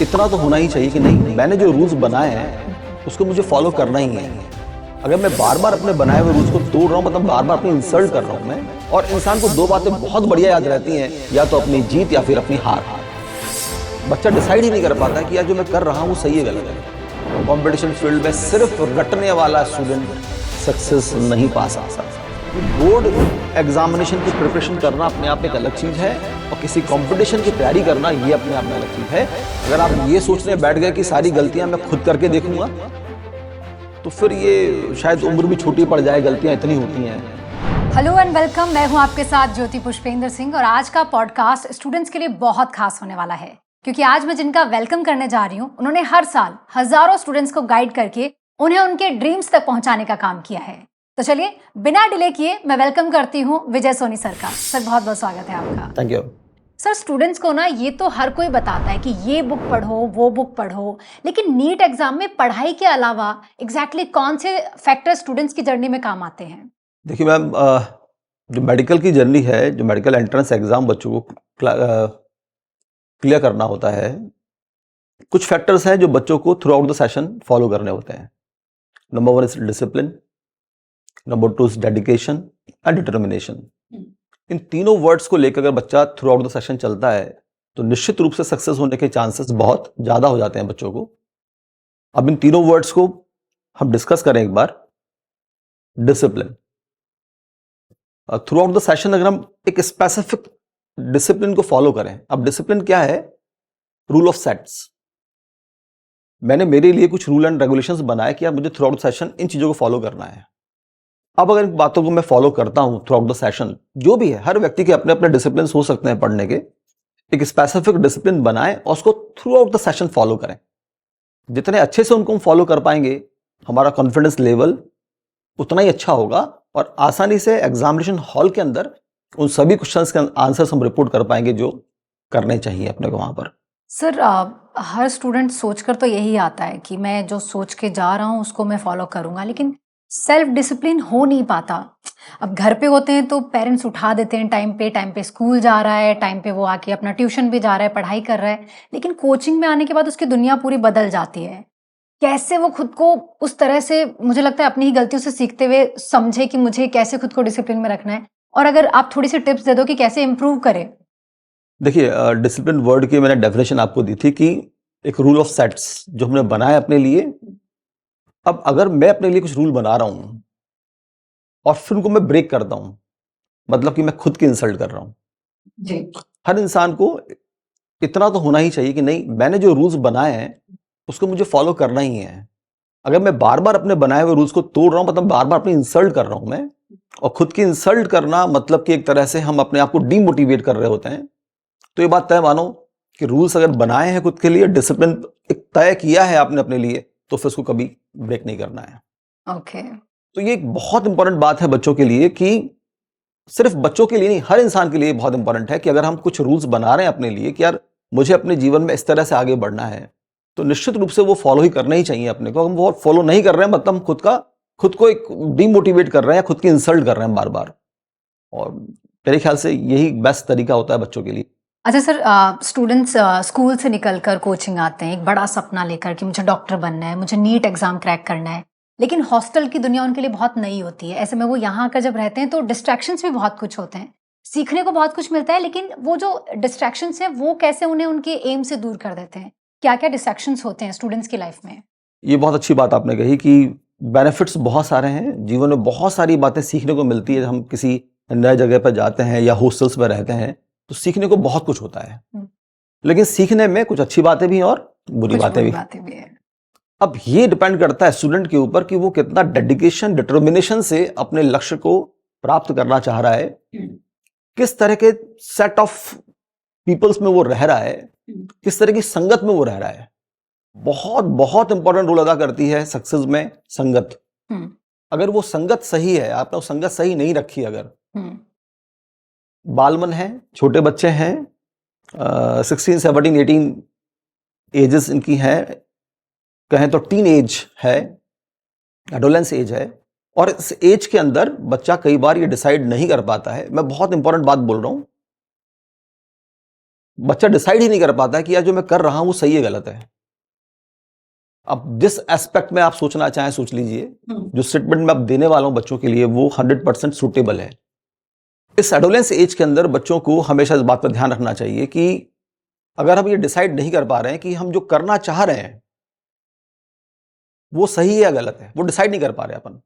इतना तो होना ही चाहिए कि नहीं, मैंने जो रूल्स बनाए हैं उसको मुझे फॉलो करना ही है। अगर मैं बार बार अपने बनाए हुए रूल्स को तोड़ रहा हूँ, मतलब बार बार अपनी इंसल्ट कर रहा हूँ मैं। और इंसान को दो बातें बहुत बढ़िया याद रहती हैं, या तो अपनी जीत या फिर अपनी हार। बच्चा डिसाइड ही नहीं कर पाता कि यार जो मैं कर रहा हूँ वो सही है गलत है। कॉम्पिटिशन फील्ड में सिर्फ रटने वाला स्टूडेंट सक्सेस नहीं पा सकता। बोर्ड एग्जामिनेशन की प्रिपरेशन करना अपने आप में एक अलग चीज है, और किसी कंपटीशन की तैयारी करना ये अपने आप में अलग चीज है। अगर आप ये सोचने बैठ गए कि सारी गलतियां मैं खुद करके देखूंगा, तो फिर ये शायद उम्र भी छोटी पड़ जाए, गलतियां इतनी होती हैं। हेलो एंड वेलकम, मैं हूं आपके साथ ज्योति पुष्पेंद्र सिंह, और आज का पॉडकास्ट स्टूडेंट्स के लिए बहुत खास होने वाला है, क्योंकि आज मैं जिनका वेलकम करने जा रही हूं, उन्होंने हर साल हजारों स्टूडेंट्स को गाइड करके उन्हें उनके ड्रीम्स तक पहुंचाने का काम किया है। तो चलिए बिना डिले किए मैं वेलकम करती हूँ विजय सोनी सर का। सर बहुत बहुत स्वागत है आपका। Thank you. सर, स्टूडेंट्स को ना ये तो हर कोई बताता है कि ये बुक पढ़ो वो बुक पढ़ो, लेकिन नीट एग्जाम में पढ़ाई के अलावा एग्जैक्टली कौन से फैक्टर स्टूडेंट्स की जर्नी में काम आते हैं? देखिए मैम, जो मेडिकल की जर्नी है, जो मेडिकल एंट्रेंस एग्जाम बच्चों को क्लियर करना होता है, कुछ फैक्टर्स हैं जो बच्चों को throughout the session follow करने होते हैं। Number 1 is discipline, number 2 is dedication and determination. इन तीनों वर्ड्स को लेकर अगर बच्चा थ्रू आउट द सेशन चलता है तो निश्चित रूप से सक्सेस होने के चांसेस बहुत ज्यादा हो जाते हैं बच्चों को। अब इन तीनों वर्ड्स को हम डिस्कस करें एक बार। Discipline, throughout the session अगर हम एक स्पेसिफिक डिसिप्लिन को फॉलो करें। अब डिसिप्लिन क्या है? Rule of sets. मैंने मेरे लिए कुछ रूल एंड रेगुलेशंस बनाए कि यार मुझे थ्रू आउट सेशन इन चीजों को फॉलो करना है। अब अगर इन बातों को मैं फॉलो करता हूं थ्रू आउट द सेशन, जो भी है, हर व्यक्ति के अपने अपने डिसिप्लिन हो सकते हैं पढ़ने के, एक स्पेसिफिक डिसिप्लिन बनाएं और उसको through out the session follow करें। जितने अच्छे से उनको हम फॉलो कर पाएंगे, हमारा कॉन्फिडेंस लेवल उतना ही अच्छा होगा, और आसानी से एग्जामिनेशन हॉल के अंदर उन सभी क्वेश्चंस के आंसर्स हम रिपोर्ट कर पाएंगे जो करने चाहिए अपने को वहां पर। सर, हर स्टूडेंट सोचकर तो यही आता है कि मैं जो सोच के जा रहा हूँ उसको मैं फॉलो करूंगा, लेकिन सेल्फ डिसिप्लिन हो नहीं पाता। अब घर पे होते हैं तो पेरेंट्स उठा देते हैं टाइम पे स्कूल जा रहा है, टाइम पे वो आके अपना ट्यूशन भी जा रहा है, पढ़ाई कर रहा है, लेकिन कोचिंग में आने के बाद उसकी दुनिया पूरी बदल जाती है। कैसे वो खुद को उस तरह से, मुझे लगता है अपनी ही गलतियों से सीखते हुए समझे कि मुझे कैसे खुद को डिसिप्लिन में रखना है, और अगर आप थोड़ी सी टिप्स दे दो कि कैसे इम्प्रूव करें। देखिए, डिसिप्लिन वर्ड की मैंने डेफिनेशन आपको दी थी कि एक रूल ऑफ सेट्स जो हमने बनाया अपने लिए। अब अगर मैं अपने लिए कुछ रूल बना रहा हूं और फिर उनको मैं ब्रेक करता हूं, मतलब कि मैं खुद की इंसल्ट कर रहा हूं। जी। हर इंसान को इतना तो होना ही चाहिए कि नहीं, मैंने जो रूल्स बनाए हैं उसको मुझे फॉलो करना ही है। अगर मैं बार बार अपने बनाए हुए रूल्स को तोड़ रहा हूं, मतलब बार बार अपनी इंसल्ट कर रहा हूं मैं, और खुद की इंसल्ट करना मतलब कि एक तरह से हम अपने आप को डीमोटिवेट कर रहे होते हैं। तो ये बात तय मानो कि रूल्स अगर बनाए हैं खुद के लिए, डिसिप्लिन एक तय किया है आपने अपने लिए, तो फिर उसको कभी ब्रेक नहीं करना है। ओके। तो ये एक बहुत इंपॉर्टेंट बात है बच्चों के लिए, कि सिर्फ बच्चों के लिए नहीं, हर इंसान के लिए बहुत इंपॉर्टेंट है कि अगर हम कुछ रूल्स बना रहे हैं अपने लिए कि यार मुझे अपने जीवन में इस तरह से आगे बढ़ना है, तो निश्चित रूप से वो फॉलो ही करना ही चाहिए अपने को। हम वो फॉलो नहीं कर रहे हैं, मतलब हम खुद को एक डीमोटिवेट कर रहे हैं, खुद की इंसल्ट कर रहे हैं बार बार। और मेरे ख्याल से यही बेस्ट तरीका होता है बच्चों के लिए। अच्छा सर, स्टूडेंट्स स्कूल से निकलकर कोचिंग आते हैं एक बड़ा सपना लेकर कि मुझे डॉक्टर बनना है, मुझे नीट एग्जाम क्रैक करना है, लेकिन हॉस्टल की दुनिया उनके लिए बहुत नई होती है। ऐसे में वो यहाँ आकर जब रहते हैं तो डिस्ट्रैक्शंस भी बहुत कुछ होते हैं, सीखने को बहुत कुछ मिलता है, लेकिन वो जो डिस्ट्रैक्शंस हैं वो कैसे उन्हें उनके एम से दूर कर देते हैं? क्या क्या डिस्ट्रैक्शंस होते हैं स्टूडेंट्स की लाइफ में? ये बहुत अच्छी बात आपने कही कि बेनिफिट्स बहुत सारे हैं जीवन में, बहुत सारी बातें सीखने को मिलती है। हम किसी नए जगह पर जाते हैं या हॉस्टल्स में रहते हैं तो सीखने को बहुत कुछ होता है, लेकिन सीखने में कुछ अच्छी बातें भी और बुरी बातें भी हैं। अब ये डिपेंड करता है स्टूडेंट के ऊपर कि वो कितना डेडिकेशन, डिटर्मिनेशन से अपने लक्ष्य को प्राप्त करना चाह रहा है, किस तरह के सेट ऑफ पीपल्स में वो रह रहा है, किस तरह की संगत में वो रह रहा है। बहुत बहुत इंपॉर्टेंट रोल अदा करती है सक्सेस में संगत। अगर वो संगत सही है, आपने वो संगत सही नहीं रखी, अगर बालमन है, छोटे बच्चे हैं, 16, 17, 18 एजेस इनकी हैं, कहें तो टीन एज है, एडोलेंस एज है, और इस एज के अंदर बच्चा कई बार ये डिसाइड नहीं कर पाता है। मैं बहुत इंपॉर्टेंट बात बोल रहा हूं, बच्चा डिसाइड ही नहीं कर पाता है कि यार जो मैं कर रहा हूं वो सही है गलत है। अब जिस एस्पेक्ट में आप सोचना चाहें सोच लीजिए, जो स्टेटमेंट मैं अब देने वाला हूं बच्चों के लिए वो 100% सूटेबल है। इस एडोलेंस एज के अंदर बच्चों को हमेशा इस बात पर ध्यान रखना चाहिए कि अगर हम ये डिसाइड नहीं कर पा रहे हैं कि हम जो करना चाह रहे हैं वो सही है या गलत है, वो डिसाइड नहीं कर पा रहे अपन।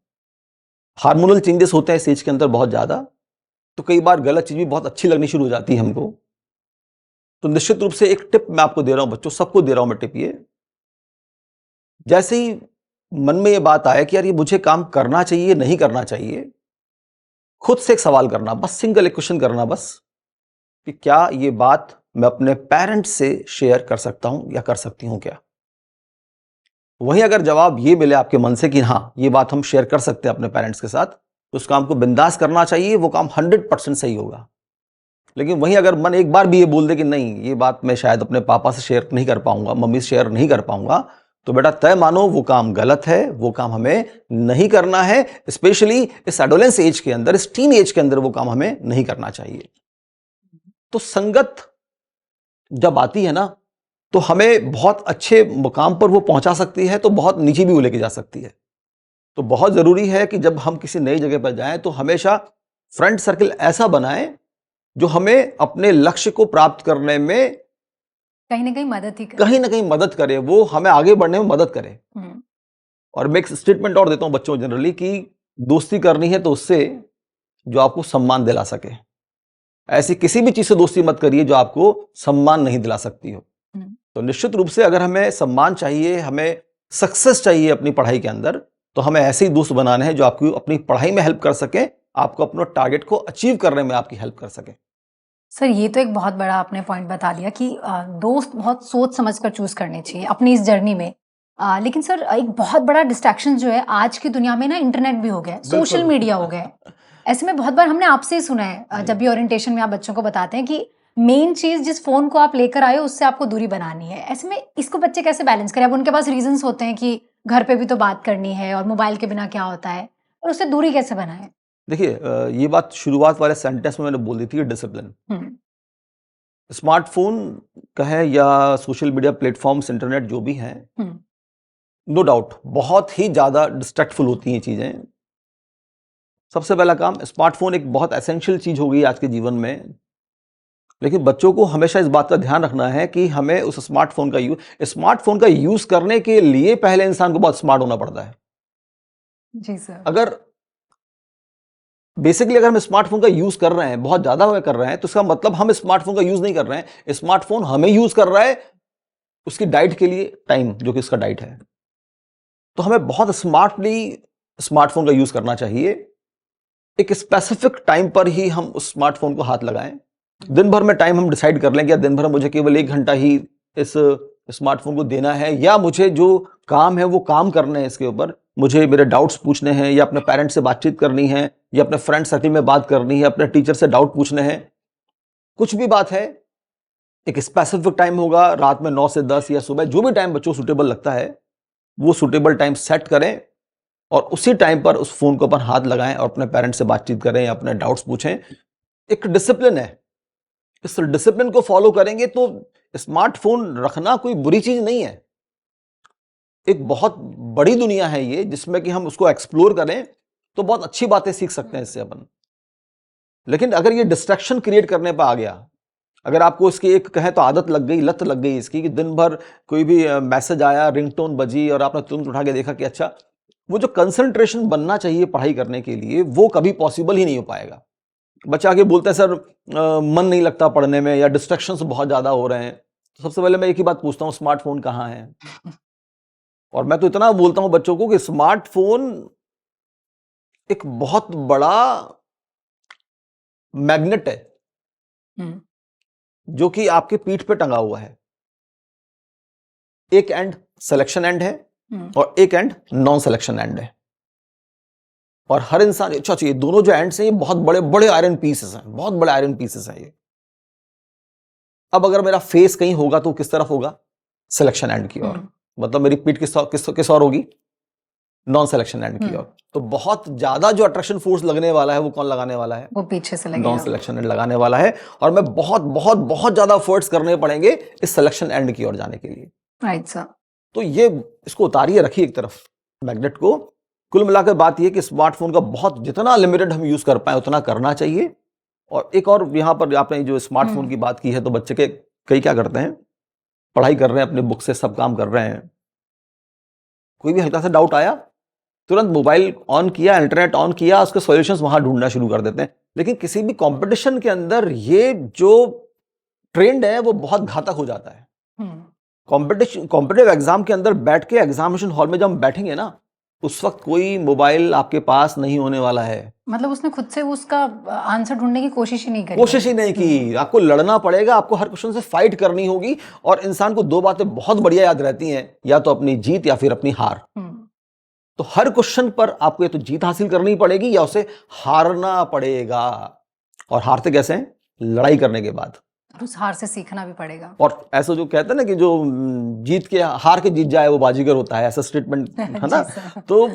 हार्मोनल चेंजेस होते हैं इस एज के अंदर बहुत ज्यादा, तो कई बार गलत चीज भी बहुत अच्छी लगनी शुरू हो जाती है हमको। तो निश्चित रूप से एक टिप मैं आपको दे रहा हूं बच्चों, सबको दे रहा हूं मैं टिप, ये जैसे ही मन में ये बात आए कि यार ये मुझे काम करना चाहिए नहीं करना चाहिए, खुद से एक सवाल करना, बस सिंगल एक क्वेश्चन करना बस, कि क्या ये बात मैं अपने पेरेंट्स से शेयर कर सकता हूं या कर सकती हूं क्या। वहीं अगर जवाब ये मिले आपके मन से कि हाँ ये बात हम शेयर कर सकते हैं अपने पेरेंट्स के साथ, तो उस काम को बिंदास करना चाहिए, वो काम 100% सही होगा। लेकिन वहीं अगर मन एक बार भी ये बोल दे कि नहीं ये बात मैं शायद अपने पापा से शेयर नहीं कर पाऊंगा, मम्मी से शेयर नहीं कर पाऊंगा, तो बेटा तय मानो वो काम गलत है, वो काम हमें नहीं करना है। स्पेशली इस एडोलेंस एज के अंदर, इस टीन एज के अंदर वो काम हमें नहीं करना चाहिए। तो संगत जब आती है ना तो हमें बहुत अच्छे मुकाम पर वो पहुंचा सकती है, तो बहुत नीचे भी वो लेके जा सकती है। तो बहुत जरूरी है कि जब हम किसी नई जगह पर जाएं तो हमेशा फ्रेंड सर्कल ऐसा बनाएं जो हमें अपने लक्ष्य को प्राप्त करने में कहीं ना कहीं मदद ही करे, कहीं ना कहीं मदद करे, वो हमें आगे बढ़ने में मदद करे। हम्म, और मैं एक स्टेटमेंट और देता हूं बच्चों जनरली कि दोस्ती करनी है तो उससे जो आपको सम्मान दिला सके। ऐसी किसी भी चीज से दोस्ती मत करिए जो आपको सम्मान नहीं दिला सकती हो। हम्म। तो निश्चित रूप से अगर हमें सम्मान चाहिए, हमें सक्सेस चाहिए अपनी पढ़ाई के अंदर, तो हमें ऐसे ही दोस्त बनाने हैं जो आपको अपनी पढ़ाई में हेल्प कर सके, आपको अपने टारगेट को अचीव करने में आपकी हेल्प कर सके। सर ये तो एक बहुत बड़ा आपने पॉइंट बता दिया कि दोस्त बहुत सोच समझ कर चूज करने चाहिए अपनी इस जर्नी में। लेकिन सर एक बहुत बड़ा डिस्ट्रैक्शन जो है आज की दुनिया में ना, इंटरनेट भी हो गया है, सोशल बिल्कुल। मीडिया हो गया है। ऐसे में बहुत बार हमने आपसे ही सुना है जब भी ओरिएंटेशन में आप बच्चों को बताते हैं कि मेन चीज जिस फोन को आप लेकर आए हो उससे आपको दूरी बनानी है। ऐसे में इसको बच्चे कैसे बैलेंस करें? अब उनके पास रीजंस होते हैं कि घर पे भी तो बात करनी है और मोबाइल के बिना क्या होता है, और उससे दूरी कैसे बनाए? देखिए ये बात शुरुआत वाले सेंटेंस में मैंने बोल दी थी, डिसिप्लिन। हम्म, स्मार्टफोन कहें या सोशल मीडिया प्लेटफॉर्म्स, इंटरनेट जो भी हैं, हम्म, नो डाउट बहुत ही ज्यादा डिस्ट्रैक्टफुल होती हैं चीजें। सबसे पहला काम, स्मार्टफोन एक बहुत एसेंशियल चीज हो गई आज के जीवन में, लेकिन बच्चों को हमेशा इस बात का ध्यान रखना है कि हमें उस स्मार्टफोन का यूज करने के लिए पहले इंसान को बहुत स्मार्ट होना पड़ता है। जी सर। अगर बेसिकली अगर हम स्मार्टफोन का यूज कर रहे हैं, बहुत ज्यादा कर रहे हैं, तो इसका मतलब हम स्मार्टफोन का यूज नहीं कर रहे हैं, स्मार्टफोन हमें यूज कर रहा है उसकी डाइट के लिए, टाइम जो कि उसका डाइट है। तो हमें बहुत स्मार्टली स्मार्टफोन का यूज करना चाहिए। एक स्पेसिफिक टाइम पर ही हम उस स्मार्टफोन को हाथ लगाएं। दिन भर में टाइम हम डिसाइड कर लें कि दिन भर मुझे केवल 1 घंटा ही इस स्मार्टफोन को देना है, या मुझे जो काम है वो काम करने हैं, इसके ऊपर मुझे मेरे डाउट्स पूछने हैं, या अपने पेरेंट्स से बातचीत करनी है, या अपने फ्रेंड सर्कल में बात करनी है, अपने टीचर से डाउट पूछने हैं, कुछ भी बात है। एक स्पेसिफिक टाइम होगा, रात में 9 से 10 या सुबह, जो भी टाइम बच्चों को सूटेबल लगता है वो सूटेबल टाइम सेट करें, और उसी टाइम पर उस फोन को अपन हाथ लगाएं और अपने पेरेंट्स से बातचीत करें या अपने डाउट्स पूछें। एक डिसिप्लिन है, इस डिसिप्लिन को फॉलो करेंगे तो स्मार्टफोन रखना कोई बुरी चीज नहीं है। एक बहुत बड़ी दुनिया है ये, जिसमें कि हम उसको एक्सप्लोर करें तो बहुत अच्छी बातें सीख सकते हैं इससे अपन। लेकिन अगर ये डिस्ट्रैक्शन क्रिएट करने पर आ गया, अगर आपको इसकी एक कहें तो आदत लग गई, लत लग गई इसकी, कि दिन भर कोई भी मैसेज आया, रिंगटोन बजी और आपने तुरंत उठा के देखा कि अच्छा, वो जो कंसंट्रेशन बनना चाहिए पढ़ाई करने के लिए वो कभी पॉसिबल ही नहीं हो पाएगा। बच्चा आगे बोलता है सर मन नहीं लगता पढ़ने में, या डिस्ट्रैक्शंस बहुत ज्यादा हो रहे हैं। तो सबसे पहले मैं एक ही बात पूछता हूँ, स्मार्टफोन कहाँ है? और मैं तो इतना बोलता हूं बच्चों को कि स्मार्टफोन एक बहुत बड़ा मैग्नेट है हम्म, जो कि आपके पीठ पे टंगा हुआ है। एक एंड सिलेक्शन एंड है और एक एंड नॉन सिलेक्शन एंड है। और हर इंसान, अच्छा ये दोनों जो एंड्स हैं ये बहुत बड़े बड़े आयरन पीसेस हैं, बहुत बड़े आयरन पीसेस हैं ये। अब अगर मेरा फेस कहीं होगा तो किस तरफ होगा? सिलेक्शन एंड की ओर। मतलब मेरी पीठ किस ओर होगी? नॉन सिलेक्शन एंड की ओर। तो बहुत ज्यादा जो अट्रैक्शन फोर्स लगने वाला है वो कौन लगाने वाला है? वो पीछे से नॉन लगेगा। सिलेक्शन एंड लगाने वाला है। और मैं बहुत बहुत बहुत ज्यादा एफर्ट्स करने पड़ेंगे इस सिलेक्शन एंड की ओर जाने के लिए। Right sir. तो ये इसको उतारिए, रखिए एक तरफ मैग्नेट को। कुल मिलाकर बात ये कि स्मार्टफोन का बहुत जितना लिमिटेड हम यूज कर पाए उतना करना चाहिए। और एक और यहाँ पर आपने जो स्मार्टफोन की बात की है, तो बच्चे के कई क्या करते हैं, पढ़ाई कर रहे हैं, अपने बुक से सब काम कर रहे हैं, कोई भी हल्का सा डाउट आया तुरंत मोबाइल ऑन किया, इंटरनेट ऑन किया, उसके सॉल्यूशंस वहां ढूंढना शुरू कर देते हैं। लेकिन किसी भी कंपटीशन के अंदर ये जो ट्रेंड है वो बहुत घातक हो जाता है। कॉम्पिटिटिव एग्जाम के अंदर बैठ के एग्जामिनेशन हॉल में जब हम बैठेंगे ना, उस वक्त कोई मोबाइल आपके पास नहीं होने वाला है। मतलब उसने खुद से उसका आंसर ढूंढने की कोशिश ही नहीं करी। कोशिश ही नहीं की। आपको लड़ना पड़ेगा, आपको हर क्वेश्चन से फाइट करनी होगी। और इंसान को दो बातें बहुत बढ़िया याद रहती हैं, या तो अपनी जीत या फिर अपनी हार। तो हर क्वेश्चन पर आपको या तो जीत हासिल करनी पड़ेगी या उसे हारना पड़ेगा। और हारते कैसे हैं? लड़ाई करने के बाद। उस हार से सीखना भी पड़ेगा। और ऐसा जो कहते हैं ना कि जो जीत के हार के जीत जाए वो बाजीगर होता है, ऐसा स्टेटमेंट है ना। तो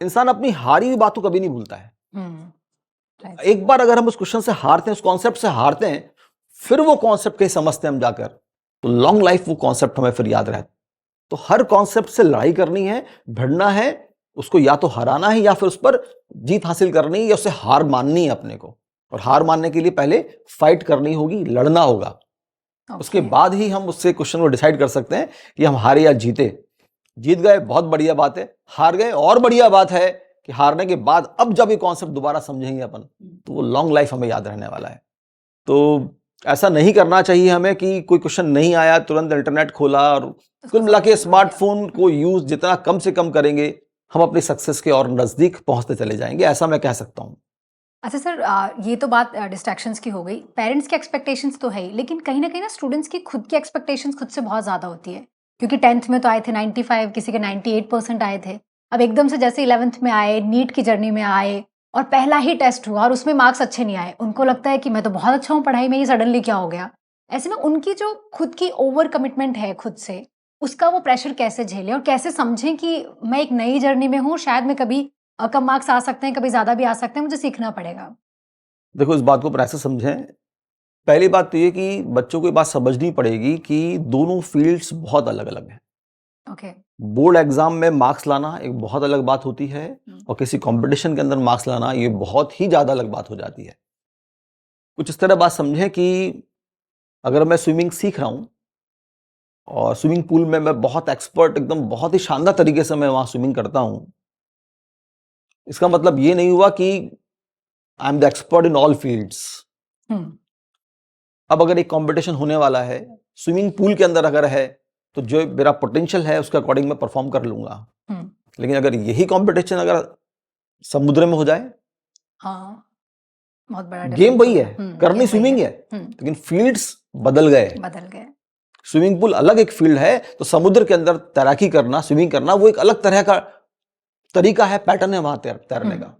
इंसान अपनी हारी हुई बातों कभी नहीं भूलता है। एक बार अगर हम उस क्वेश्चन से हारते हैं, उस कॉन्सेप्ट से हारते हैं, फिर वो कॉन्सेप्ट कहीं समझते हैं हम जाकर, तो लॉन्ग लाइफ वो कॉन्सेप्ट हमें फिर याद रहता है। तो हर कॉन्सेप्ट से लड़ाई करनी है, भिड़ना है, उसको या तो हराना है या फिर उस पर जीत हासिल करनी है या उसे हार माननी है अपने को। और हार मानने के लिए पहले फाइट करनी होगी, लड़ना होगा। उसके बाद ही हम उससे क्वेश्चन को डिसाइड कर सकते हैं कि हम हारे या जीते। जीत गए बहुत बढ़िया बात है, हार गए और बढ़िया बात है कि हारने के बाद अब जब ये कॉन्सेप्ट दोबारा समझेंगे अपन, तो वो लॉन्ग लाइफ हमें याद रहने वाला है। तो ऐसा नहीं करना चाहिए हमें कि कोई क्वेश्चन नहीं आया तुरंत इंटरनेट खोला। और कुल मिला के स्मार्टफोन को यूज जितना कम से कम करेंगे, हम अपनी सक्सेस के और नजदीक पहुंचते चले जाएंगे, ऐसा मैं कह सकता हूं। अच्छा सर, ये तो बात डिस्ट्रैक्शंस की हो गई। पेरेंट्स की एक्सपेक्टेशंस तो है ही, लेकिन कहीं ना कहीं ना स्टूडेंट्स की खुद की एक्सपेक्टेशंस खुद से बहुत ज़्यादा होती है। क्योंकि 10th में तो आए थे 95, किसी के 98% आए थे। अब एकदम से जैसे 11th में आए, नीट की जर्नी में आए और पहला ही टेस्ट हुआ और उसमें मार्क्स अच्छे नहीं आए, उनको लगता है कि मैं तो बहुत अच्छा हूँ पढ़ाई में, ये सडनली क्या हो गया। ऐसे में उनकी जो खुद की ओवर कमिटमेंट है खुद से, उसका वो प्रेशर कैसे झेलें और कैसे समझें कि मैं एक नई जर्नी में हूँ, शायद मैं कभी कम मार्क्स आ सकते हैं, कभी ज़्यादा भी आ सकते हैं, मुझे सीखना पड़ेगा। देखो, इस बात को पर ऐसे समझें, पहली बात तो ये कि बच्चों को ये बात समझनी पड़ेगी कि दोनों फील्ड्स बहुत अलग अलग हैं। ओके। बोर्ड एग्जाम में मार्क्स लाना एक बहुत अलग बात होती है, और किसी कंपटीशन के अंदर मार्क्स लाना ये बहुत ही ज्यादा अलग बात हो जाती है। कुछ इस तरह बात समझें कि अगर मैं स्विमिंग सीख रहा हूं और स्विमिंग पूल में मैं बहुत एक्सपर्ट, एकदम बहुत ही शानदार तरीके से मैं वहां स्विमिंग करता हूं, इसका मतलब ये नहीं हुआ कि I am the expert in all fields. अब अगर एक कंपटीशन होने वाला है, स्विमिंग पूल के अंदर अगर है, तो जो मेरा पोटेंशियल है उसके अकॉर्डिंग मैं परफॉर्म कर लूंगा। लेकिन अगर यही कंपटीशन अगर समुद्र में हो जाए, हाँ, बहुत बड़ा गेम वही है, करनी स्विमिंग है, लेकिन फील्ड्स बदल गए। स्विमिंग पूल अलग एक फील्ड है, तो समुद्र के अंदर तैराकी करना, स्विमिंग करना, वो एक अलग तरह का तरीका है, पैटर्न है वहां तैरने का।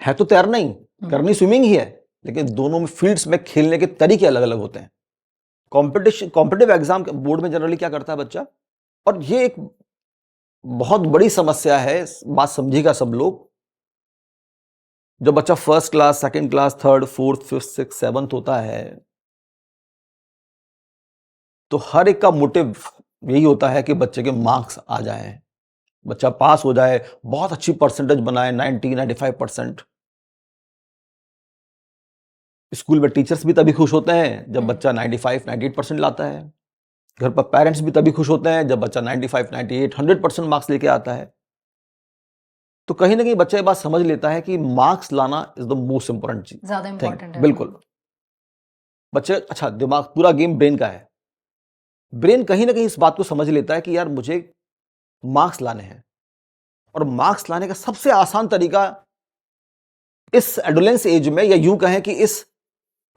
है तो तैरना ही, करनी स्विमिंग ही है, लेकिन दोनों में फील्ड्स में खेलने के तरीके अलग अलग होते हैं। कॉम्पिटिटिव एग्जाम बोर्ड में जनरली क्या करता है बच्चा, और ये एक बहुत बड़ी समस्या है, बात समझिएगा सब लोग। जब बच्चा first class, second class, third, fourth, fifth, six, seventh होता है, तो हर एक का मोटिव यही होता है कि बच्चे के मार्क्स आ जाएं, बच्चा पास हो जाए, बहुत अच्छी परसेंटेज बनाए, 90-95%। स्कूल में टीचर्स भी तभी खुश होते हैं जब बच्चा 95-98% लाता है। घर पर पेरेंट्स भी तभी खुश होते हैं जब बच्चा 95-98-100% मार्क्स लेके आता है। तो कहीं ना कहीं बच्चा ये बात समझ लेता है कि मार्क्स लाना इज द मोस्ट इंपॉर्टेंट चीज, ज्यादा इंपॉर्टेंट है। बिल्कुल। बच्चे, अच्छा, दिमाग, पूरा गेम ब्रेन का है। ब्रेन कहीं ना कहीं इस बात को समझ लेता है कि यार मुझे मार्क्स लाने हैं, और मार्क्स लाने का सबसे आसान तरीका इस एडोलेंस एज में, या यूं कहें कि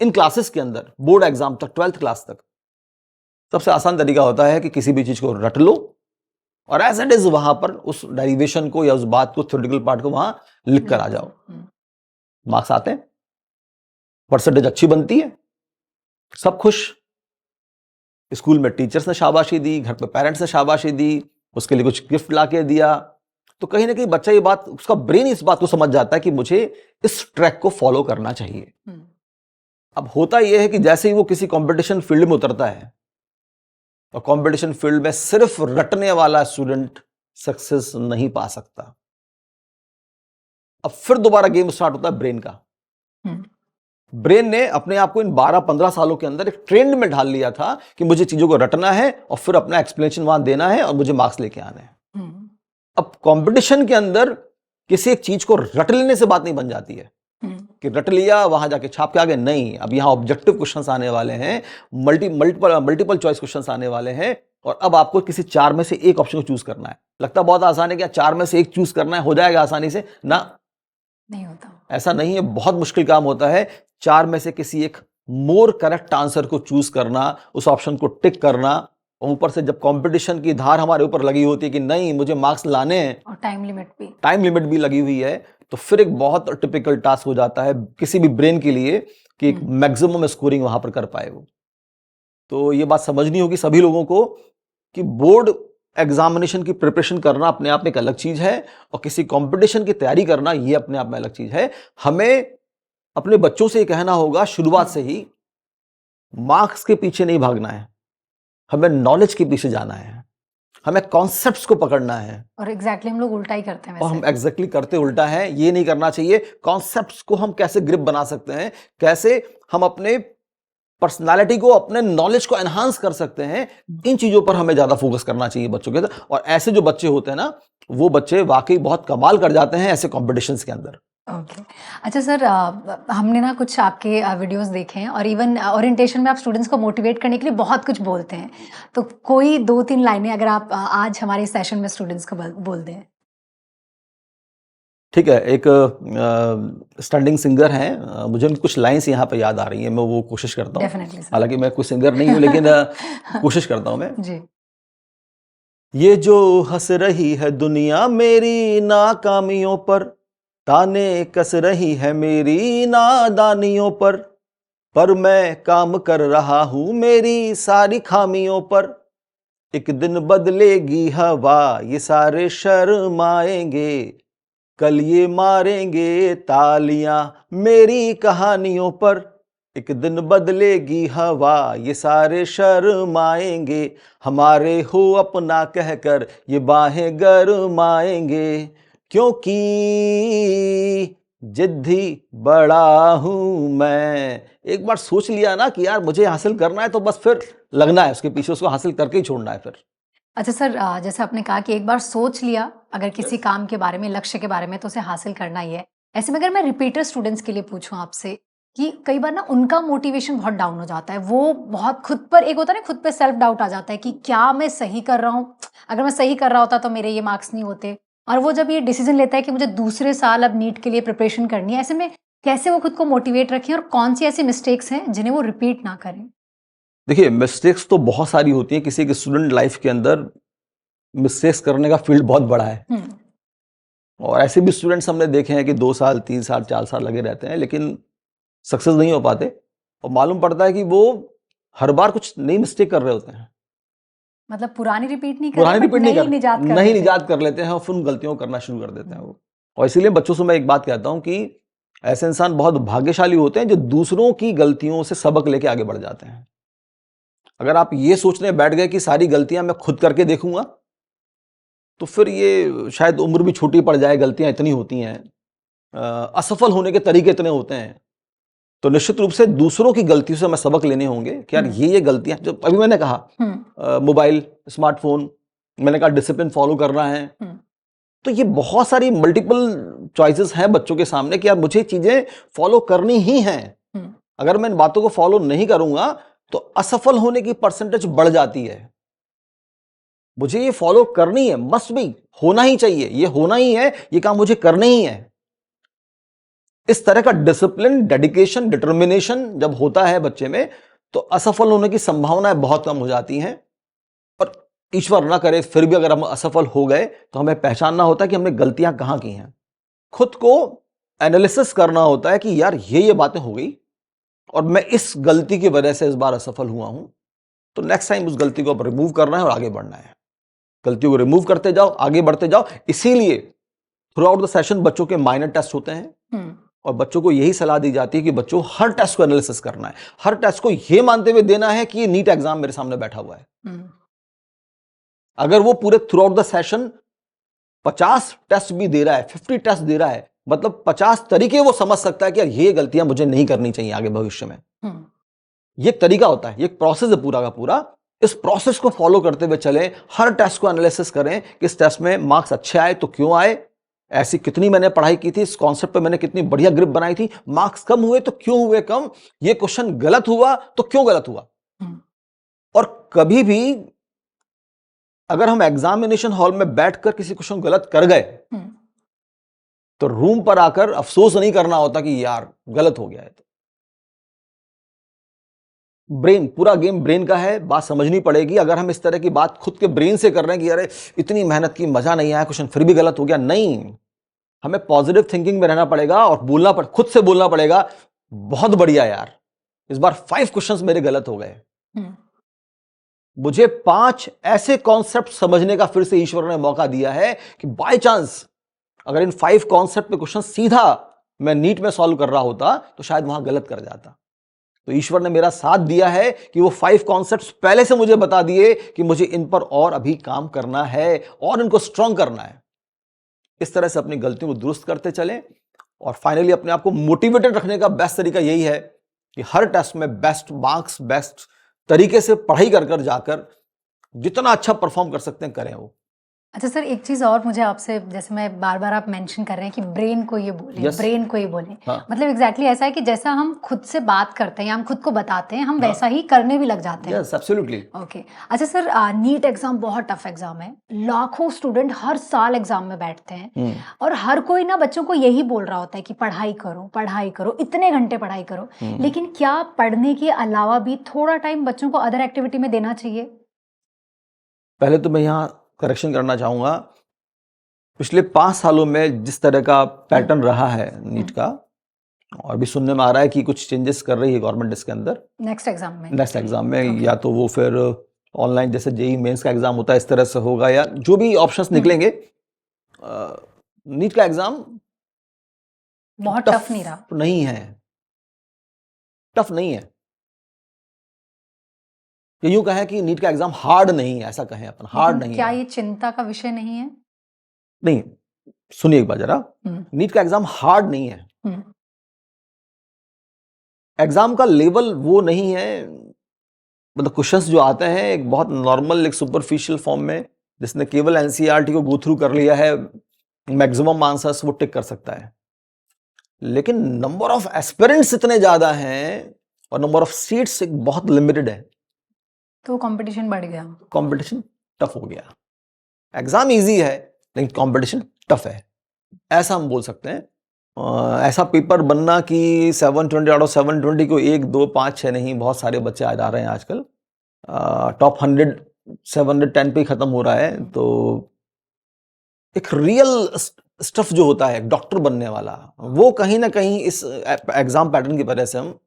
इन क्लासेस के अंदर, बोर्ड एग्जाम तक, 12th क्लास तक, सबसे आसान तरीका होता है कि किसी भी चीज को रट लो और एज इट इज वहां पर उस डेरिवेशन को या उस बात को, थ्योरेटिकल पार्ट को वहां लिख कर आ जाओ। मार्क्स आते हैं, परसेंटेज अच्छी बनती है, सब खुश। स्कूल में टीचर्स ने शाबाशी दी, घर पे पेरेंट्स ने शाबाशी दी, उसके लिए कुछ गिफ्ट लाके दिया, तो कहीं ना कहीं बच्चा ये बात, उसका ब्रेन इस बात को समझ जाता है कि मुझे इस ट्रैक को फॉलो करना चाहिए। अब होता यह है कि जैसे ही वो किसी कंपटीशन फील्ड में उतरता है, और कंपटीशन फील्ड में सिर्फ रटने वाला स्टूडेंट सक्सेस नहीं पा सकता। अब फिर दोबारा गेम स्टार्ट होता है ब्रेन का। ब्रेन ने अपने आप को इन 12-15 सालों के अंदर एक ट्रेंड में ढाल लिया था कि मुझे चीजों को रटना है और फिर अपना एक्सप्लेनेशन वहां देना है और मुझे मार्क्स लेके आने हैं। अब कंपटीशन के अंदर किसी एक चीज को रट लेने से बात नहीं बन जाती है कि रट लिया वहां जाके छाप के आ गए। नहीं, अब यहां ऑब्जेक्टिव क्वेश्चंस आने वाले हैं, मल्टीपल चॉइस क्वेश्चंस आने वाले हैं, और अब आपको किसी 4 में से एक ऑप्शन को चूज करना है। लगता बहुत आसान है, क्या 4 में से एक चूज करना है, हो जाएगा आसानी से? ना, नहीं होता। ऐसा नहीं है, बहुत मुश्किल काम होता है 4 में से किसी एक मोर करेक्ट आंसर को चूज करना, उस ऑप्शन को टिक करना। और ऊपर से जब कंपटीशन की धार हमारे ऊपर लगी होती है कि नहीं मुझे मार्क्स लाने हैं, और टाइम लिमिट भी लगी हुई है, तो फिर एक बहुत टिपिकल टास्क हो जाता है किसी भी ब्रेन के लिए कि एक मैक्सिमम स्कोरिंग वहां पर कर पाए वो। तो ये बात समझनी होगी सभी लोगों को कि बोर्ड एग्जामिनेशन की प्रिपरेशन करना अपने आप में एक अलग चीज है, और किसी कंपटीशन की तैयारी करना ये अपने आप में अलग चीज है। हमें अपने बच्चों से ये कहना होगा शुरुआत से ही, मार्क्स के पीछे नहीं भागना है, हमें नॉलेज के पीछे जाना है, हमें कॉन्सेप्ट्स को पकड़ना है। और एग्जैक्टली हम लोग उल्टा ही करते हैं और हम एग्जैक्टली करते उल्टा है, ये नहीं करना चाहिए। कॉन्सेप्ट्स को हम कैसे ग्रिप बना सकते हैं, कैसे हम अपने पर्सनालिटी को, अपने नॉलेज को एनहांस कर सकते हैं, इन चीजों पर हमें ज्यादा फोकस करना चाहिए बच्चों के अंदर। और ऐसे जो बच्चे होते हैं ना, वो बच्चे वाकई बहुत कमाल कर जाते हैं ऐसे कॉम्पिटिशन्स के अंदर। ओके। अच्छा सर, हमने ना कुछ आपके वीडियोस देखे हैं, और इवन ओरिएंटेशन में आप स्टूडेंट्स को मोटिवेट करने के लिए बहुत कुछ बोलते हैं। तो कोई 2-3 लाइनें अगर आप आज हमारे सेशन में स्टूडेंट्स को बोल दें। ठीक है, एक स्टैंडिंग सिंगर हैं, मुझे उनकी कुछ लाइंस यहाँ पे याद आ रही हैं, मैं वो कोशिश करता हूँ। Definitely sir. हालांकि मैं कोई सिंगर नहीं हूँ, लेकिन कोशिश करता हूँ मैं। जी। ये जो हंस रही है दुनिया मेरी नाकामियों पर, ताने कस रही है मेरी नादानियों पर मैं काम कर रहा हूं मेरी सारी खामियों पर। एक दिन बदलेगी हवा ये सारे शर्माएंगे, कल ये मारेंगे तालियां मेरी कहानियों पर। एक दिन बदलेगी हवा ये सारे शर्माएंगे, हमारे हो अपना कहकर ये बाहें गरमाएंगे, क्योंकि जिद्दी बड़ा हूं मैं। एक बार सोच लिया ना कि यार मुझे हासिल करना है, तो बस फिर लगना है उसके पीछे, उसको हासिल करके ही छोड़ना है फिर। अच्छा सर, जैसे आपने कहा कि एक बार सोच लिया अगर किसी काम के बारे में, लक्ष्य के बारे में, तो उसे हासिल करना ही है। ऐसे में अगर मैं रिपीटर स्टूडेंट्स के लिए पूछूं आपसे कि कई बार ना उनका मोटिवेशन बहुत डाउन हो जाता है, वो बहुत खुद पर, एक होता है ना खुद पे सेल्फ डाउट आ जाता है कि क्या मैं सही कर रहा हूँ, अगर मैं सही कर रहा होता तो मेरे ये मार्क्स नहीं होते। और वो जब ये डिसीजन लेता है कि मुझे दूसरे साल अब नीट के लिए प्रिपरेशन करनी है, ऐसे में कैसे वो खुद को मोटिवेट रखें, और कौन सी ऐसी मिस्टेक्स हैं जिन्हें वो रिपीट ना करें? देखिए, मिस्टेक्स तो बहुत सारी होती है, किसी के स्टूडेंट लाइफ के अंदर मिस्टेक्स करने का फील्ड बहुत बड़ा है। और ऐसे भी स्टूडेंट्स हमने देखे हैं कि 2 साल 3 साल 4 साल लगे रहते हैं, लेकिन सक्सेस नहीं हो पाते, और मालूम पड़ता है कि वो हर बार कुछ नई मिस्टेक कर रहे होते हैं। मतलब पुरानी रिपीट नहीं निजात कर लेते हैं, और फिर उन गलतियों को करना शुरू कर देते हैं वो। और इसीलिए बच्चों से मैं एक बात कहता हूं कि ऐसे इंसान बहुत भाग्यशाली होते हैं जो दूसरों की गलतियों से सबक लेके आगे बढ़ जाते हैं। अगर आप ये सोचने बैठ गए कि सारी गलतियां मैं खुद करके देखूंगा, तो फिर ये शायद उम्र भी छोटी पड़ जाए, गलतियां इतनी होती हैं, असफल होने के तरीके इतने होते हैं। तो निश्चित रूप से दूसरों की गलतियों से हमें सबक लेने होंगे कि यार ये गलतियां, जो अभी मैंने कहा मोबाइल, स्मार्टफोन, मैंने कहा डिसिप्लिन फॉलो करना है, तो ये बहुत सारी मल्टीपल चॉइसेस हैं बच्चों के सामने कि यार मुझे चीजें फॉलो करनी ही हैं। अगर मैं इन बातों को फॉलो नहीं करूंगा तो असफल होने की परसेंटेज बढ़ जाती है। मुझे ये फॉलो करनी है, मस्ट बी, होना ही चाहिए, ये होना ही है, ये काम मुझे करना ही है। इस तरह का डिसिप्लिन, डेडिकेशन, डिटर्मिनेशन जब होता है बच्चे में, तो असफल होने की संभावनाएं बहुत कम हो जाती हैं। और ईश्वर ना करे फिर भी अगर हम असफल हो गए, तो हमें पहचानना होता है कि हमने गलतियां कहां की हैं, खुद को एनालिसिस करना होता है कि यार ये बातें हो गई और मैं इस गलती की वजह से इस बार असफल हुआ हूं, तो नेक्स्ट टाइम उस गलती को रिमूव करना है और आगे बढ़ना है। गलतियों को रिमूव करते जाओ, आगे बढ़ते जाओ। इसीलिए थ्रू आउट द सेशन बच्चों के माइनर टेस्ट होते हैं और बच्चों को यही सलाह दी जाती है कि बच्चों हर टेस्ट को एनालिसिस करना है, हर टेस्ट को यह मानते हुए देना है कि ये नीट एग्जाम मेरे सामने बैठा हुआ है। अगर वो पूरे throughout the session 50 test भी दे रहा है, 50 टेस्ट दे रहा है, मतलब 50 तरीके वो समझ सकता है कि यार ये गलतियां मुझे नहीं करनी चाहिए आगे भविष्य में। ये एक तरीका होता है, ये एक प्रोसेस है पूरा का पूरा। इस प्रोसेस को फॉलो करते हुए चलें, हर टेस्ट को एनालिसिस करें कि इस टेस्ट में मार्क्स अच्छे आए तो क्यों आए, ऐसी कितनी मैंने पढ़ाई की थी, इस कॉन्सेप्ट पे मैंने कितनी बढ़िया ग्रिप बनाई थी, मार्क्स कम हुए तो क्यों हुए कम, ये क्वेश्चन गलत हुआ तो क्यों गलत हुआ। और कभी भी अगर हम एग्जामिनेशन हॉल में बैठकर किसी क्वेश्चन गलत कर गए तो रूम पर आकर अफसोस नहीं करना होता कि यार गलत हो गया है। तो ब्रेन, पूरा गेम ब्रेन का है, बात समझनी पड़ेगी। अगर हम इस तरह की बात खुद के ब्रेन से कर रहे हैं कि अरे इतनी मेहनत की, मजा नहीं आया, क्वेश्चन फिर भी गलत हो गया, नहीं, हमें पॉजिटिव थिंकिंग में रहना पड़ेगा और खुद से बोलना पड़ेगा बहुत बढ़िया यार, इस बार 5 क्वेश्चंस मेरे गलत हो गए, मुझे 5 ऐसे कॉन्सेप्ट समझने का फिर से ईश्वर ने मौका दिया है कि बाय चांस अगर इन 5 कॉन्सेप्ट पे क्वेश्चन सीधा मैं नीट में सॉल्व कर रहा होता तो शायद वहां गलत कर जाता। तो ईश्वर ने मेरा साथ दिया है कि वो 5 कॉन्सेप्ट्स पहले से मुझे बता दिए कि मुझे इन पर और अभी काम करना है और इनको स्ट्रांग करना है। इस तरह से अपनी गलतियों को दुरुस्त करते चलें और फाइनली अपने आप को मोटिवेटेड रखने का बेस्ट तरीका यही है कि हर टेस्ट में बेस्ट मार्क्स, बेस्ट तरीके से पढ़ाई कर कर जाकर जितना अच्छा परफॉर्म कर सकते हैं करें वो। अच्छा सर, एक चीज़ और मुझे आपसे, जैसे मैं बार बार आप मेंशन कर रहे हैं कि ब्रेन को ये बोले, Yes. ब्रेन को ये बोले, हाँ. मतलब एग्जैक्टली ऐसा है कि जैसा हम खुद से बात करते हैं या हम खुद को बताते हैं, हम वैसा ही करने भी लग जाते हैं। Yes, absolutely. ओके। अच्छा सर, नीट एग्जाम बहुत टफ एग्जाम है, लाखों स्टूडेंट हर साल एग्जाम में बैठते हैं और हर कोई ना बच्चों को यही बोल रहा होता है कि पढ़ाई करो, इतने घंटे पढ़ाई करो, लेकिन क्या पढ़ने के अलावा भी थोड़ा टाइम बच्चों को अदर एक्टिविटी में देना चाहिए? पहले तो मैं यहाँ करेक्शन करना चाहूंगा, पिछले 5 सालों में जिस तरह का पैटर्न रहा है नीट का, और भी सुनने में आ रहा है कि कुछ चेंजेस कर रही है गवर्नमेंट इसके अंदर नेक्स्ट एग्जाम में, okay. या तो वो फिर ऑनलाइन जैसे जेईई मेंस का एग्जाम होता है इस तरह से होगा, या जो भी ऑप्शंस निकलेंगे। नीट का एग्जाम बहुत टफ नहीं रहा, नहीं है, टफ नहीं है, ये यूं कहें कि नीट का एग्जाम हार्ड नहीं है, ऐसा कहें अपन, हार्ड नहीं क्या है। ये चिंता का विषय नहीं है? नहीं, सुनिए एक बार जरा, नीट का एग्जाम हार्ड नहीं है, एग्जाम का लेवल वो नहीं है, मतलब क्वेश्चंस जो आते हैं एक बहुत नॉर्मल, एक सुपरफिशियल फॉर्म में, जिसने केवल एनसीईआरटी को गो थ्रू कर लिया है, मैक्सिमम आंसर्स वो टिक कर सकता है। लेकिन नंबर ऑफ एस्पिरेंट्स इतने ज्यादा हैं और नंबर ऑफ सीट्स एक बहुत लिमिटेड है, तो कंपटीशन बढ़ गया, कंपटीशन टफ हो गया। एग्जाम इजी है लेकिन कंपटीशन टफ है, ऐसा हम बोल सकते हैं। ऐसा पेपर बनना कि 720 आउट ऑफ 720 को 1, 2, 5, 6 नहीं, बहुत सारे बच्चे आ जा रहे हैं आजकल। टॉप 100 710 पे खत्म हो रहा है। तो एक रियल स्टफ जो होता है डॉक्टर बनने वाला, वो कहीं ना कहीं इस एग्जाम पैटर्न की वजह से हम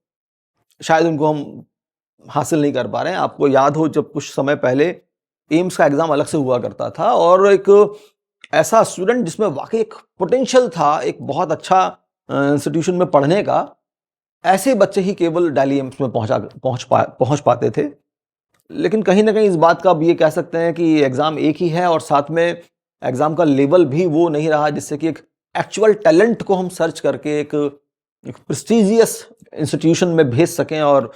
शायद उनको हम हासिल नहीं कर पा रहे हैं। आपको याद हो जब कुछ समय पहले एम्स का एग्जाम अलग से हुआ करता था और एक ऐसा स्टूडेंट जिसमें वाकई एक पोटेंशियल था, एक बहुत अच्छा इंस्टीट्यूशन में पढ़ने का, ऐसे बच्चे ही केवल दिल्ली एम्स में पहुंच पाते थे। लेकिन कहीं ना कहीं इस बात का अब ये कह सकते हैं कि एग्जाम एक ही है और साथ में एग्जाम का लेवल भी वो नहीं रहा जिससे कि एक एक्चुअल टैलेंट को हम सर्च करके एक प्रेस्टिजियस इंस्टीट्यूशन में भेज सकें और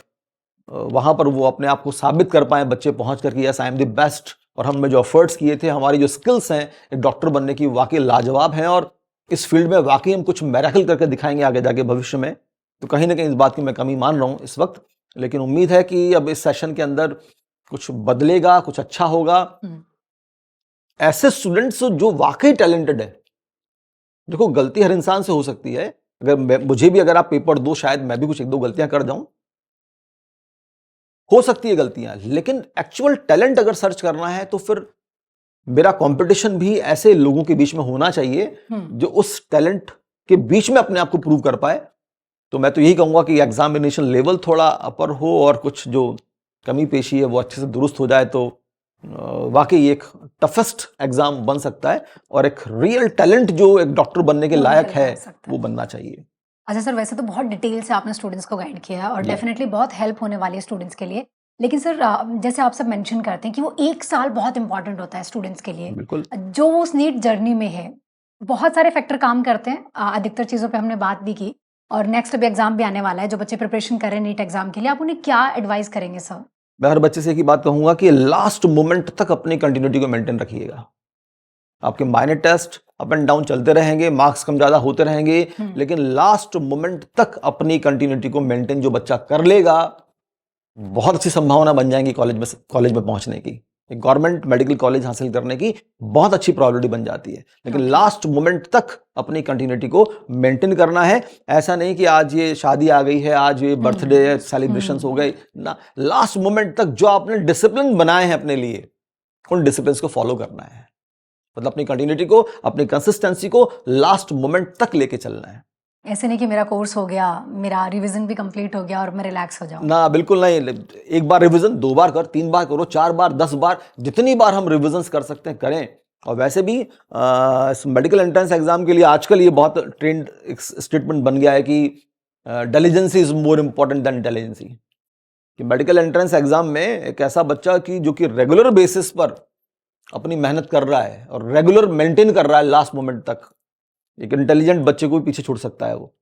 वहां पर वो अपने आप को साबित कर पाए बच्चे पहुंच कर कि yes I am the best, और हमने जो एफर्ट्स किए थे, हमारी जो स्किल्स हैं एक डॉक्टर बनने की वाकई लाजवाब हैं और इस फील्ड में वाकई हम कुछ मैराकल करके दिखाएंगे आगे जाके भविष्य में। तो कहीं ना कहीं इस बात की मैं कमी मान रहा हूँ इस वक्त, लेकिन उम्मीद है कि अब इस सेशन के अंदर कुछ बदलेगा, कुछ अच्छा होगा। ऐसे स्टूडेंट्स जो वाकई टैलेंटेड है, देखो गलती हर इंसान से हो सकती है, अगर मुझे भी अगर आप पेपर दो शायद मैं भी कुछ 1-2 गलतियां कर जाऊं, हो सकती है गलतियां, लेकिन एक्चुअल टैलेंट अगर सर्च करना है तो फिर मेरा कंपटीशन भी ऐसे लोगों के बीच में होना चाहिए जो उस टैलेंट के बीच में अपने आप को प्रूव कर पाए। तो मैं तो यही कहूंगा कि एग्जामिनेशन लेवल थोड़ा अपर हो और कुछ जो कमी पेशी है वो अच्छे से दुरुस्त हो जाए तो वाकई एक टफेस्ट एग्जाम बन सकता है और एक रियल टैलेंट जो एक डॉक्टर बनने के वो लायक निकल है के आ सकता वो है। बनना चाहिए। अच्छा सर, वैसे तो बहुत डिटेल से आपने स्टूडेंट्स को गाइड किया है और जी डेफिनेटली बहुत हेल्प होने वाली है स्टूडेंट्स के लिए। लेकिन सर जैसे आप सब मेंशन करते हैं कि वो 1 साल बहुत इंपॉर्टेंट होता है स्टूडेंट्स के लिए। बिल्कुल। जो वो उस नीट जर्नी में है, बहुत सारे फैक्टर काम करते हैं। अधिकतर चीज़ों पे हमने बात भी की और नेक्स्ट अभी एग्ज़ाम भी आने वाला है। जो बच्चे प्रिपरेशन कर रहे हैं नीट एग्ज़ाम के लिए, आप उन्हें क्या एडवाइस करेंगे सर? मैं हर बच्चे से एक ही बात कहूंगा कि लास्ट मोमेंट तक अपनी कंटिन्यूटी को मेंटेन रखिएगा। आपके minor test up and down चलते रहेंगे, मार्क्स कम ज्यादा होते रहेंगे, लेकिन लास्ट मोमेंट तक अपनी कंटिन्यूटी को मेंटेन जो बच्चा कर लेगा, बहुत अच्छी संभावना बन जाएंगी कॉलेज में पहुंचने की। एक गवर्नमेंट मेडिकल कॉलेज हासिल करने की बहुत अच्छी प्रोबेबिलिटी बन जाती है। लेकिन लास्ट मोमेंट तक अपनी कंटिन्यूटी को मेंटेन करना है। ऐसा नहीं कि आज ये शादी आ गई है, आज ये बर्थडे सेलिब्रेशंस हो गए ना, लास्ट मोमेंट तक जो आपने डिसिप्लिन बनाए हैं अपने लिए, उन डिसिप्लिन को फॉलो करना है। मतलब अपनी कंटिन्यूटी को, अपनी कंसिस्टेंसी को लास्ट मोमेंट तक लेके चलना है। ऐसे नहीं कि मेरा कोर्स हो गया, मेरा रिवीजन भी कंप्लीट हो गया और मैं रिलैक्स हो जाऊं। ना, बिल्कुल नहीं। एक बार रिवीजन 2 बार कर, 3 बार करो, 4 बार, 10 बार, जितनी बार हम रिवीजन कर सकते हैं करें। और वैसे भी मेडिकल एंट्रेंस एग्जाम के लिए आजकल ये बहुत ट्रेंड स्टेटमेंट बन गया है कि diligency is more important than intelligency. कि मेडिकल एंट्रेंस एग्जाम में एक ऐसा बच्चा की जो कि रेगुलर बेसिस पर अपनी मेहनत कर रहा है और रेगुलर मेंटेन कर रहा है लास्ट मोमेंट तक, एक इंटेलिजेंट बच्चे को भी पीछे छोड़ सकता है वो।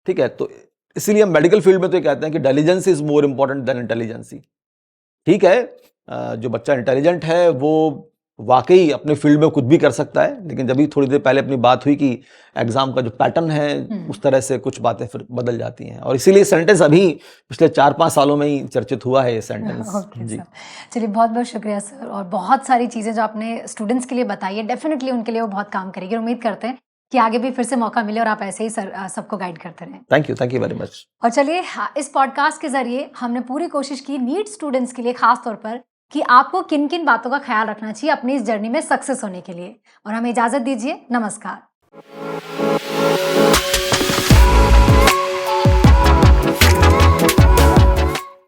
ठीक है, तो इसीलिए हम मेडिकल फील्ड में तो ये कहते हैं कि diligence is more important than intelligency. ठीक है, जो बच्चा इंटेलिजेंट है वो वाकई अपने फील्ड में कुछ भी कर सकता है, लेकिन जब भी थोड़ी देर पहले अपनी बात हुई कि एग्जाम का जो पैटर्न है उस तरह से कुछ बातें फिर बदल जाती हैं। और इसीलिए सेंटेंस अभी पिछले 4-5 सालों में ही चर्चित हुआ है ये सेंटेंस। ओके जी सर, चलिए बहुत बहुत शुक्रिया सर। और बहुत सारी चीज़ें जो आपने स्टूडेंट्स के लिए बताई है, डेफिनेटली उनके लिए वो बहुत काम करेगी। और उम्मीद करते हैं कि आगे भी फिर से मौका मिले और आप ऐसे ही सबको गाइड करते रहें। Thank you very much. और चलिए इस पॉडकास्ट के जरिए हमने पूरी कोशिश की नीट स्टूडेंट्स के लिए खास तौर पर कि आपको किन किन बातों का ख्याल रखना चाहिए अपनी इस जर्नी में सक्सेस होने के लिए। और हमें इजाजत दीजिए, नमस्कार।